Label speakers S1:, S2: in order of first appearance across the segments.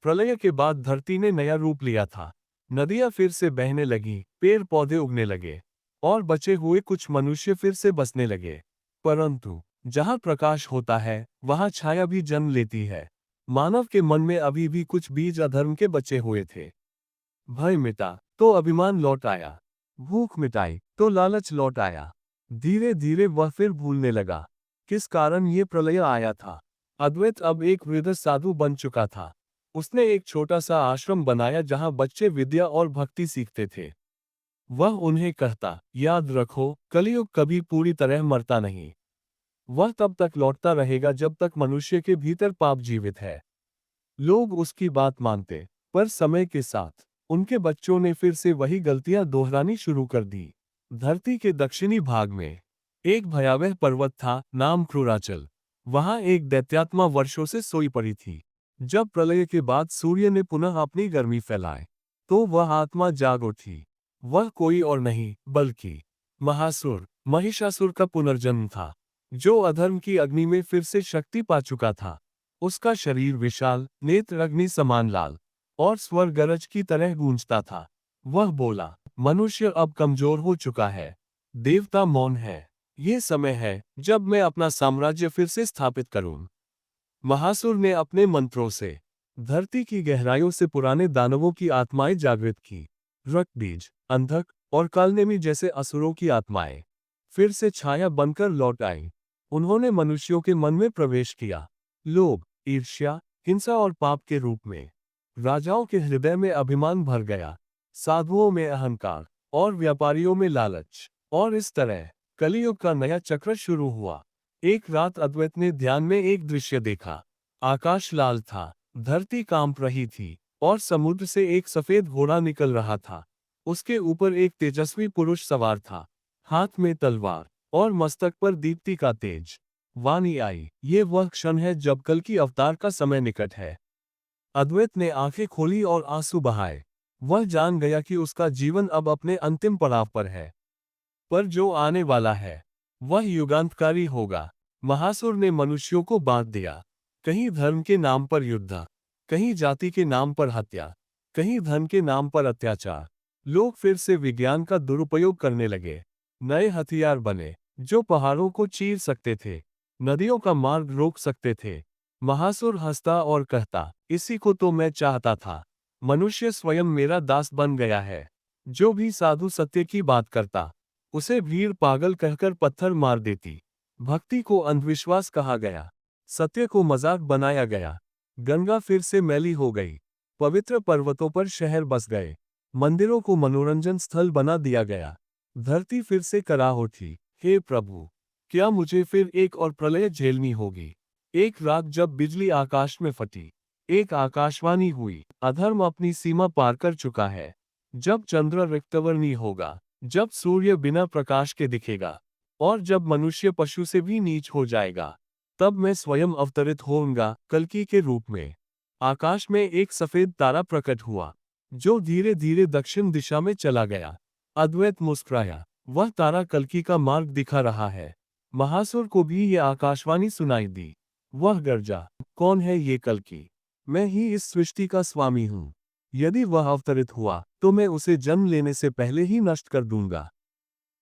S1: प्रलय के बाद धरती ने नया रूप लिया था। नदियां फिर से बहने लगी, पेड़ पौधे उगने लगे और बचे हुए कुछ मनुष्य फिर से बसने लगे। परंतु जहां प्रकाश होता है वहां छाया भी जन्म लेती है। मानव के मन में अभी भी कुछ बीज अधर्म के बचे हुए थे। भय मिटा तो अभिमान लौट आया, भूख मिटाई तो लालच लौट आया। धीरे धीरे वह फिर भूलने लगा किस कारण ये प्रलय आया था। अद्वैत अब एक वृद्ध साधु बन चुका था। उसने एक छोटा सा आश्रम बनाया जहां बच्चे विद्या और भक्ति सीखते थे। वह उन्हें कहता, याद रखो, कलयुग कभी पूरी तरह मरता नहीं। वह तब तक लौटता रहेगा जब तक मनुष्य के भीतर पाप जीवित है। लोग उसकी बात मानते, पर समय के साथ उनके बच्चों ने फिर से वही गलतियां दोहरानी शुरू कर दी। धरती के दक्षिणी भाग में एक भयावह पर्वत था, नाम क्रूराचल। वहां एक दैत्यात्मा वर्षों से सोई पड़ी थी। जब प्रलय के बाद सूर्य ने पुनः अपनी गर्मी फैलाई, तो वह आत्मा जाग उठी। वह कोई और नहीं बल्कि महासुर, महिषासुर का पुनर्जन्म था, जो अधर्म की अग्नि में फिर से शक्ति पा चुका था। उसका शरीर विशाल, नेत्र अग्नि समान लाल और स्वर गरज की तरह गूंजता था। वह बोला, मनुष्य अब कमजोर हो चुका है, देवता मौन है। ये समय है जब मैं अपना साम्राज्य फिर से स्थापित करूं। महासुर ने अपने मंत्रों से धरती की गहराइयों से पुराने दानवों की आत्माएं जागृत की। रक्तबीज, अंधक और कालनेमी जैसे असुरों की आत्माएं फिर से छाया बनकर लौट आईं। उन्होंने मनुष्यों के मन में प्रवेश किया। लोभ, ईर्ष्या, हिंसा और पाप के रूप में। राजाओं के हृदय में अभिमान भर गया, साधुओं में अहंकार और व्यापारियों में लालच। और इस तरह कलियुग का नया चक्र शुरू हुआ। एक रात अद्वैत ने ध्यान में एक दृश्य देखा। आकाश लाल था, धरती कांप रही थी और समुद्र से एक सफेद घोड़ा निकल रहा था। उसके ऊपर एक तेजस्वी पुरुष सवार था, हाथ में तलवार और मस्तक पर दीप्ति का तेज। वाणी आई, ये वह क्षण है जब कल की अवतार का समय निकट है। अद्वैत ने आंखें खोली और आंसू बहाए। वह जान गया कि उसका जीवन अब अपने अंतिम पड़ाव पर है। पर जो आने वाला है वह युगांतकारी होगा। महासुर ने मनुष्यों को बांट दिया, कहीं धर्म के नाम पर युद्ध, कहीं जाति के नाम पर हत्या, कहीं धन के नाम पर अत्याचार। लोग फिर से विज्ञान का दुरुपयोग करने लगे। नए हथियार बने जो पहाड़ों को चीर सकते थे, नदियों का मार्ग रोक सकते थे। महासुर हंसता और कहता, इसी को तो मैं चाहता था। मनुष्य स्वयं मेरा दास बन गया है। जो भी साधु सत्य की बात करता, उसे भीड़ पागल कहकर पत्थर मार देती। भक्ति को अंधविश्वास कहा गया, सत्य को मजाक बनाया गया। गंगा फिर से मैली हो गई, पवित्र पर्वतों पर शहर बस गए, मंदिरों को मनोरंजन स्थल बना दिया गया। धरती फिर से कराह उठी। हे प्रभु, क्या मुझे फिर एक और प्रलय झेलनी होगी? एक रात जब बिजली आकाश में फटी, एक आकाशवाणी हुई, अधर्म अपनी सीमा पार कर चुका है। जब चंद्र रक्तवर्णी होगा, जब सूर्य बिना प्रकाश के दिखेगा और जब मनुष्य पशु से भी नीच हो जाएगा, तब मैं स्वयं अवतरित होऊंगा कल्कि के रूप में। आकाश में एक सफेद तारा प्रकट हुआ, जो धीरे धीरे दक्षिण दिशा में चला गया। अद्वैत मुस्कुराया, वह तारा कल्कि का मार्ग दिखा रहा है। महासुर को भी ये आकाशवाणी सुनाई दी। वह गर्जा, कौन है ये कल्कि? मैं ही इस सृष्टि का स्वामी हूँ। यदि वह अवतरित हुआ तो मैं उसे जन्म लेने से पहले ही नष्ट कर दूंगा।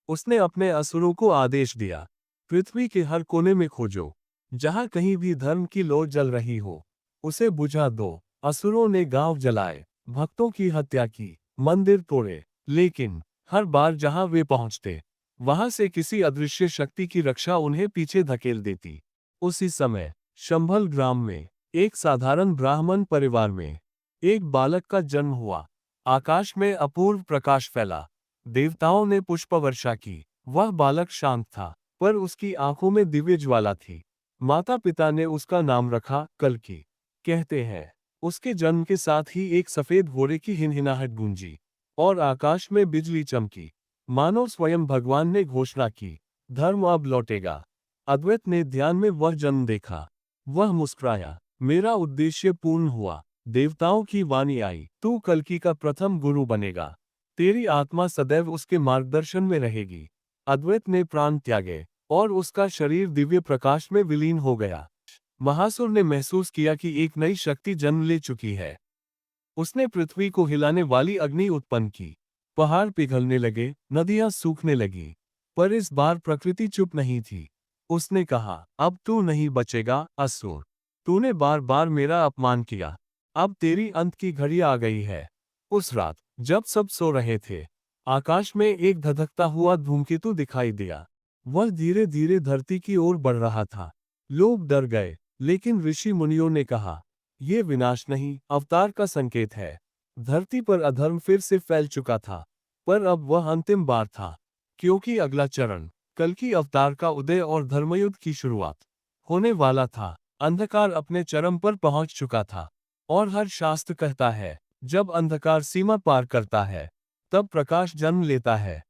S1: उसने अपने असुरों को आदेश दिया, पृथ्वी के हर कोने में खोजो, जहां कहीं भी धर्म की लौ जल रही हो, उसे बुझा दो। असुरों ने गांव जलाए, भक्तों की हत्या की, मंदिर तोड़े, लेकिन हर बार जहां वे पहुंचते, वहां से किसी अदृश्य शक्ति की रक्षा उन्हें पीछे धकेल देती। उसी समय शंभल ग्राम में एक साधारण ब्राह्मण परिवार में एक बालक का जन्म हुआ। आकाश में अपूर्व प्रकाश फैला, देवताओं ने पुष्प वर्षा की। वह बालक शांत था, पर उसकी आंखों में दिव्य ज्वाला थी। माता पिता ने उसका नाम रखा कल्कि। कहते हैं, उसके जन्म के साथ ही एक सफेद घोड़े की हिनहिनाहट गूंजी और आकाश में बिजली चमकी, मानो स्वयं भगवान ने घोषणा की, धर्म अब लौटेगा। अद्वैत ने ध्यान में वह जन्म देखा। वह मुस्कुराया, मेरा उद्देश्य पूर्ण हुआ। देवताओं की वाणी आई, तू कल्कि का प्रथम गुरु बनेगा। तेरी आत्मा सदैव उसके मार्गदर्शन में रहेगी। अद्वैत ने प्राण त्यागे और उसका शरीर दिव्य प्रकाश में विलीन हो गया। महासुर ने महसूस किया कि एक नई शक्ति जन्म ले चुकी है। उसने पृथ्वी को हिलाने वाली अग्नि उत्पन्न की। पहाड़ पिघलने लगे, नदियां सूखने लगी। पर इस बार प्रकृति चुप नहीं थी। उसने कहा, अब तू नहीं बचेगा, असुर। तूने बार बार मेरा अपमान किया। अब तेरी अंत की घड़ी आ गई है। उस रात, जब सब सो रहे थे, आकाश में एक धधकता हुआ धूमकेतु दिखाई दिया। वह धीरे धीरे धरती की ओर बढ़ रहा था। लोग डर गए, लेकिन ऋषि मुनियों ने कहा, यह विनाश नहीं, अवतार का संकेत है। धरती पर अधर्म फिर से फैल चुका था। पर अब वह अंतिम बार था, क्योंकि अगला चरण, कल की अवतार का उदय और धर्मयुद्ध की शुरुआत होने वाला था। अंधकार अपने चरम पर पहुंच चुका था। और हर शास्त्र कहता है, जब अंधकार सीमा पार करता है, तब प्रकाश जन्म लेता है।